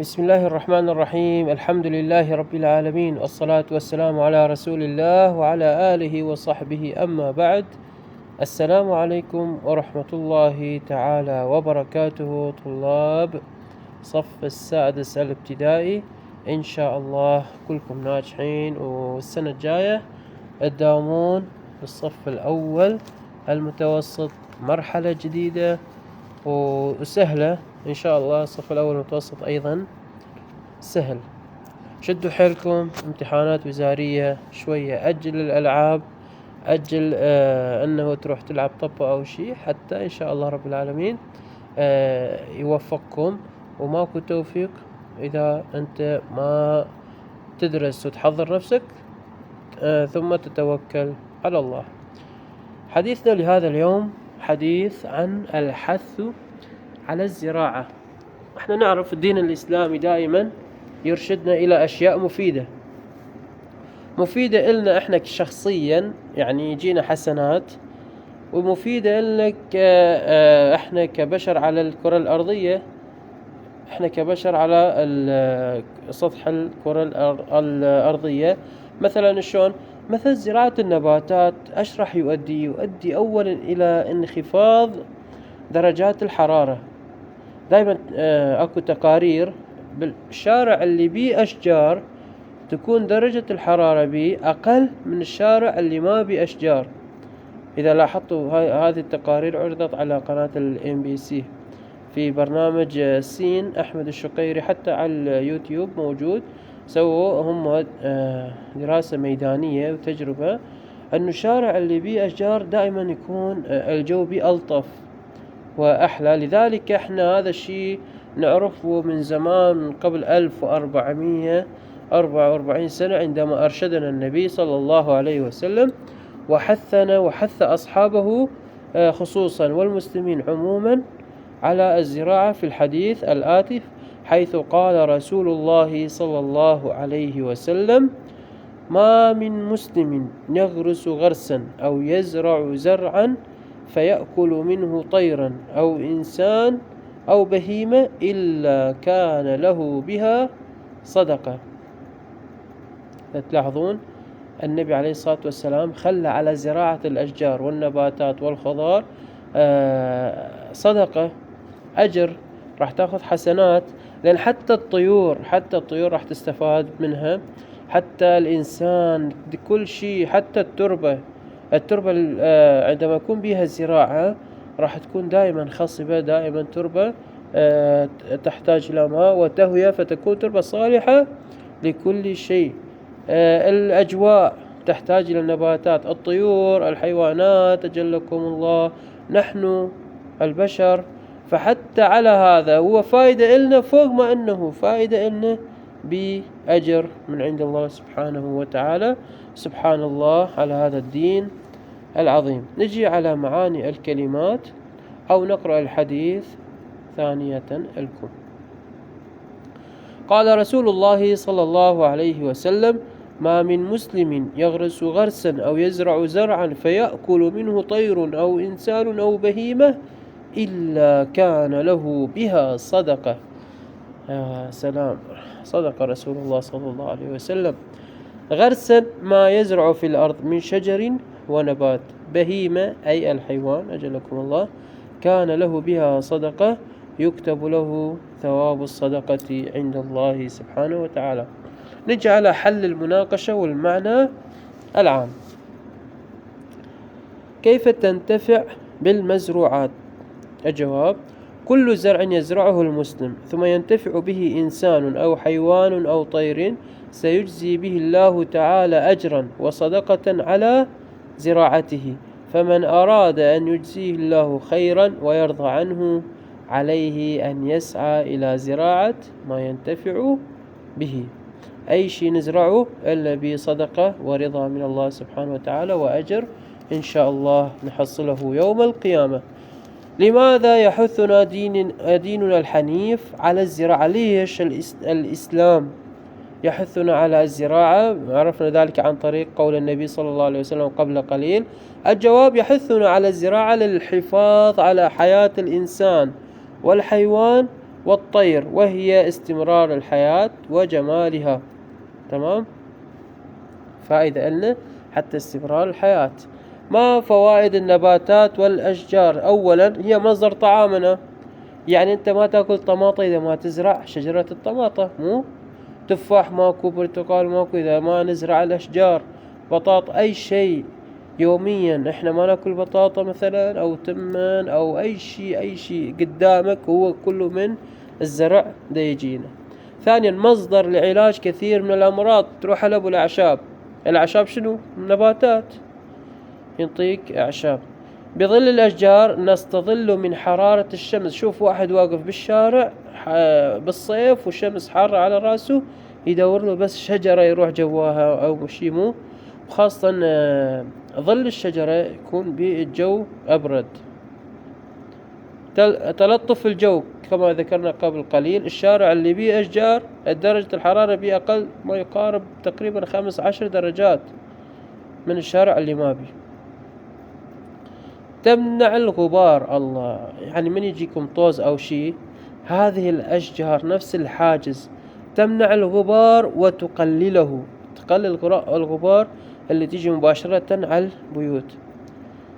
بسم الله الرحمن الرحيم. الحمد لله رب العالمين، والصلاة والسلام على رسول الله وعلى آله وصحبه، أما بعد. السلام عليكم ورحمة الله تعالى وبركاته، طلاب صف السادس الابتدائي. إن شاء الله كلكم ناجحين، والسنة الجاية تداومون بالصف الأول المتوسط، مرحلة جديدة وسهلة إن شاء الله. الصف الأول المتوسط أيضا سهل. شدوا حيلكم، امتحانات وزارية شوية، أجل الألعاب، أجل أنه تروح تلعب طبة أو شيء، حتى إن شاء الله رب العالمين يوفقكم. وماكو توفيق إذا أنت ما تدرس وتحضر نفسك ثم تتوكل على الله. حديثنا لهذا اليوم حديث عن الحث على الزراعة. احنا نعرف الدين الإسلامي دائما يرشدنا إلى أشياء مفيدة إلنا إحنا شخصيا، يعني يجينا حسنات، ومفيدة لك إحنا كبشر على الكرة الأرضية، إحنا كبشر على سطح الكرة الأرضية. مثلا شلون؟ مثل زراعة النباتات، أش راح يؤدي أولا إلى انخفاض درجات الحرارة. دائما أكو تقارير بالشارع اللي بيه أشجار تكون درجة الحرارة بيه أقل من الشارع اللي ما بيه أشجار. إذا لاحظتوا هذه التقارير عرضت على قناة الMBC في برنامج سين أحمد الشقيري، حتى على اليوتيوب موجود. سووا هم دراسة ميدانية وتجربة أنه الشارع اللي بيه أشجار دائما يكون الجو بيه ألطف وأحلى. لذلك احنا هذا الشيء نعرفه من زمان، من قبل 1444 سنة، عندما أرشدنا النبي صلى الله عليه وسلم وحثنا وحث أصحابه خصوصا والمسلمين عموما على الزراعة في الحديث الآتي، حيث قال رسول الله صلى الله عليه وسلم: ما من مسلم يغرس غرسا أو يزرع زرعا فيأكل منه طيرا أو إنسان أو بهيمة إلا كان له بها صدقة. تلاحظون النبي عليه الصلاة والسلام خلى على زراعة الأشجار والنباتات والخضار صدقة، أجر، راح تأخذ حسنات. لأن حتى الطيور راح تستفاد منها، حتى الإنسان، كل شيء، حتى التربة عندما يكون بها زراعة راح تكون دائما خصبة، دائما تربة تحتاج إلى ماء وتهوية، فتكون تربة صالحة لكل شيء. الأجواء تحتاج إلى النباتات، الطيور، الحيوانات، أجلكم الله، نحن البشر. فحتى على هذا هو فائدة إلنا، فوق ما أنه فائدة إلنا بأجر من عند الله سبحانه وتعالى. سبحان الله على هذا الدين العظيم. نجي على معاني الكلمات أو نقرأ الحديث ثانية لكم. قال رسول الله صلى الله عليه وسلم: ما من مسلم يغرس غرسا أو يزرع زرعا فيأكل منه طير أو إنسان أو بهيمة إلا كان له بها صدقة. سلام، صدق رسول الله صلى الله عليه وسلم. غرسا ما يزرع في الأرض من شجر ونبات، بهيمة أي الحيوان أجلكم الله، كان له بها صدقة، يكتب له ثواب الصدقة عند الله سبحانه وتعالى. نجي على حل المناقشة والمعنى العام. كيف تنتفع بالمزروعات؟ الجواب: كل زرع يزرعه المسلم ثم ينتفع به إنسان أو حيوان أو طير سيجزي به الله تعالى أجرا وصدقة على زراعته، فمن أراد أن يجزيه الله خيرا ويرضى عنه عليه أن يسعى إلى زراعة ما ينتفع به. أي شيء نزرعه إلا بصدقة ورضا من الله سبحانه وتعالى وأجر إن شاء الله نحصله يوم القيامة. لماذا يحثنا ديننا الحنيف على الزراعة؟ ليش الإسلام يحثنا على الزراعة؟ عرفنا ذلك عن طريق قول النبي صلى الله عليه وسلم قبل قليل. الجواب: يحثنا على الزراعة للحفاظ على حياة الإنسان والحيوان والطير وهي استمرار الحياة وجمالها. تمام. فائدة لنا حتى استمرار الحياة. ما فوائد النباتات والأشجار؟ أولا هي مصدر طعامنا، يعني أنت ما تأكل طماطة إذا ما تزرع شجرة الطماطة، مو تفاح ماكو، برتقال ماكو إذا ما نزرع الأشجار. بطاطا، أي شيء يوميا إحنا ما نأكل بطاطا مثلا أو تمن أو أي شيء قدامك هو كله من الزرع دا يجينا. ثانيا مصدر لعلاج كثير من الأمراض. تروح على أبو الأعشاب، الأعشاب شنو؟ نباتات، ينطيك أعشاب. بظل الأشجار نستظل من حرارة الشمس. شوف واحد واقف بالشارع بالصيف والشمس حارة على راسه، يدور له بس شجرة يروح جواها أو شي، مو وخاصة ظل الشجرة يكون بالجو أبرد. تلطف الجو كما ذكرنا قبل قليل. الشارع اللي بيه أشجار درجة الحرارة بيه أقل ما يقارب تقريبا 15 درجات من الشارع اللي ما بيه. تمنع الغبار. الله، يعني من يجيكم طوز أو شيء، هذه الأشجار نفس الحاجز تمنع الغبار وتقلله، تقلل الغبار اللي تيجي مباشرة على البيوت.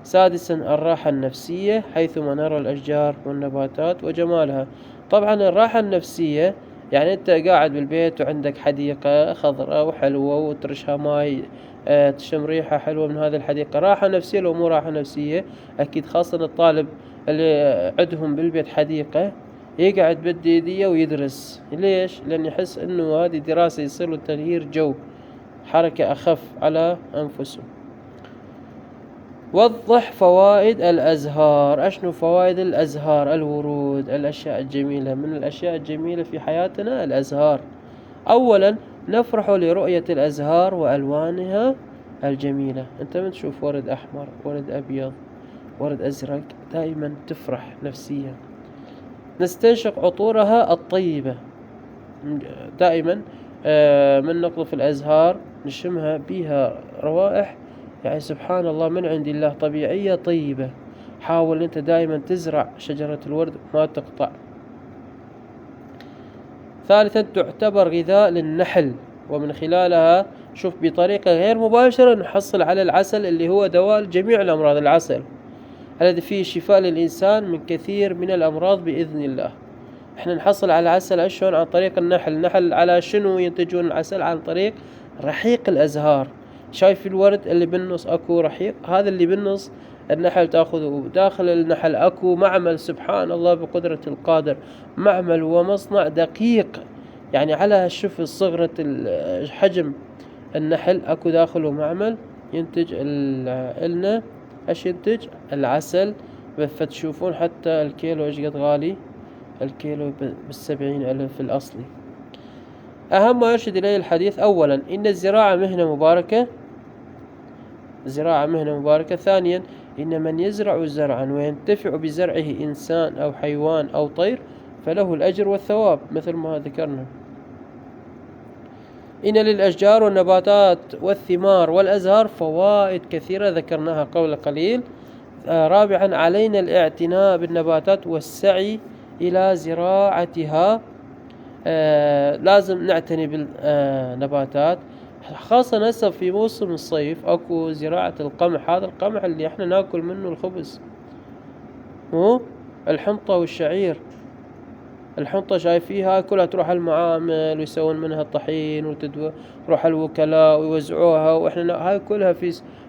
سادسا الراحة النفسية، حيثما نرى الأشجار والنباتات وجمالها. طبعا الراحة النفسية يعني أنت قاعد بالبيت وعندك حديقة خضراء وحلوة وترشها ماي، تشم ريحة حلوة من هذه الحديقة، راحة نفسية. لو مو راحة نفسية أكيد، خاصة الطالب اللي عندهم بالبيت حديقة يقعد بالديدية ويدرس. ليش؟ لأن يحس أنه هذه دراسة، يصير له تغيير جو، حركة أخف على أنفسه. وضح فوائد الأزهار. أشنو فوائد الأزهار؟ الورود، الأشياء الجميلة. من الأشياء الجميلة في حياتنا الأزهار. أولا نفرح لرؤية الأزهار وألوانها الجميلة. أنت من تشوف ورد أحمر، ورد أبيض، ورد أزرق، دائما تفرح نفسيا. نستنشق عطورها الطيبة دائما. من نقطف الأزهار نشمها بها روائح، يعني سبحان الله من عند الله، طبيعية طيبة. حاول أنت دائما تزرع شجرة الورد ما تقطع. ثالثا تعتبر غذاء للنحل، ومن خلالها شوف بطريقة غير مباشرة نحصل على العسل اللي هو دواء لجميع الأمراض. العسل الذي فيه شفاء للإنسان من كثير من الأمراض بإذن الله. احنا نحصل على العسل أشون؟ عن طريق النحل. النحل على شنو ينتجون العسل؟ عن طريق رحيق الأزهار. شايف الورد اللي بالنص أكو رحيق، هذا اللي بالنص النحل تأخذه. داخل النحل أكو معمل، سبحان الله بقدرة القادر، معمل ومصنع دقيق، يعني على شوف صغرة الحجم النحل أكو داخله معمل ينتج لنا ايش ينتج؟ العسل. فتشوفون حتى الكيلو ايش قد غالي، الكيلو ب70,000 الأصلي. أهم ما يرشد إليه الحديث: أولا إن الزراعة مهنة مباركة، زراعة مهنة مباركة. ثانيا إن من يزرع زرعا وينتفع بزرعه إنسان أو حيوان أو طير فله الأجر والثواب مثل ما ذكرنا. إن للأشجار والنباتات والثمار والأزهار فوائد كثيرة ذكرناها قبل قليل. رابعا علينا الاعتناء بالنباتات والسعي إلى زراعتها. لازم نعتني بالنباتات، خاصة هسه في موسم الصيف أكو زراعة القمح. هذا القمح اللي احنا ناكل منه الخبز، مو الحنطة والشعير. الحنطة شايفيها كلها تروح المعامل ويسوون منها الطحين وتروح الوكلاء ويوزعوها، واحنا هاي كلها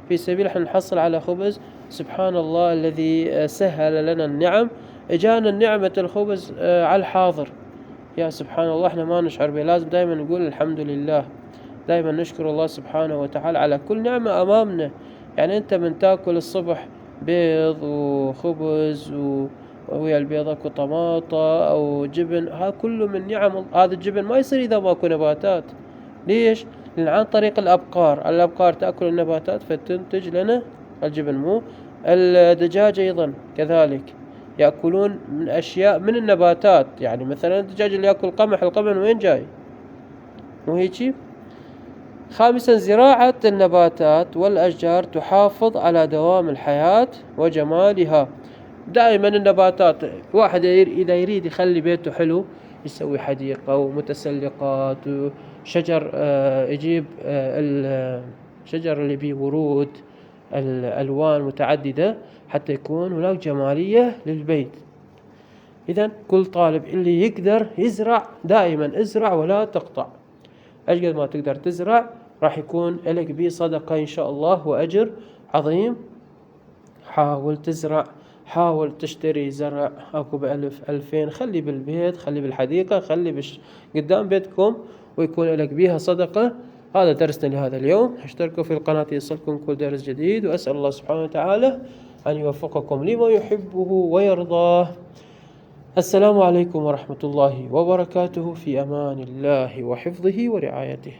في سبيل احنا نحصل على خبز. سبحان الله الذي سهل لنا النعم، اجانا نعمة الخبز على الحاضر. يا سبحان الله احنا ما نشعر به. لازم دائما نقول الحمد لله، دائما نشكر الله سبحانه وتعالى على كل نعمة أمامنا. يعني أنت من تأكل الصبح بيض وخبز ويا البيض أكو طماطة أو جبن، هذا كله من نعم. هذا الجبن ما يصير إذا ما أكو نباتات. ليش؟ لأن عن طريق الأبقار تأكل النباتات فتنتج لنا الجبن. مو الدجاج أيضا كذلك يأكلون من أشياء من النباتات. يعني مثلا الدجاج اللي يأكل قمح، القمح وين جاي؟ مو هيجي؟ خامسا زراعة النباتات والأشجار تحافظ على دوام الحياة وجمالها. دائما النباتات، واحد إذا يريد يخلي بيته حلو يسوي حديقة ومتسلقات وشجر، يجيب الشجر اللي بيه ورود الألوان متعددة حتى يكون هناك جمالية للبيت. إذن كل طالب اللي يقدر يزرع، دائما ازرع ولا تقطع، أجل ما تقدر تزرع راح يكون لك به صدقة إن شاء الله وأجر عظيم. حاول تزرع، حاول تشتري زرع أكو ب1000 2000، خلي بالبيت، خلي بالحديقة، خلي قدام بيتكم ويكون لك بيها صدقة. هذا درسنا لهذا اليوم. اشتركوا في القناة يصلكم كل درس جديد، وأسأل الله سبحانه وتعالى أن يوفقكم لما يحبه ويرضاه. السلام عليكم ورحمة الله وبركاته، في أمان الله وحفظه ورعايته.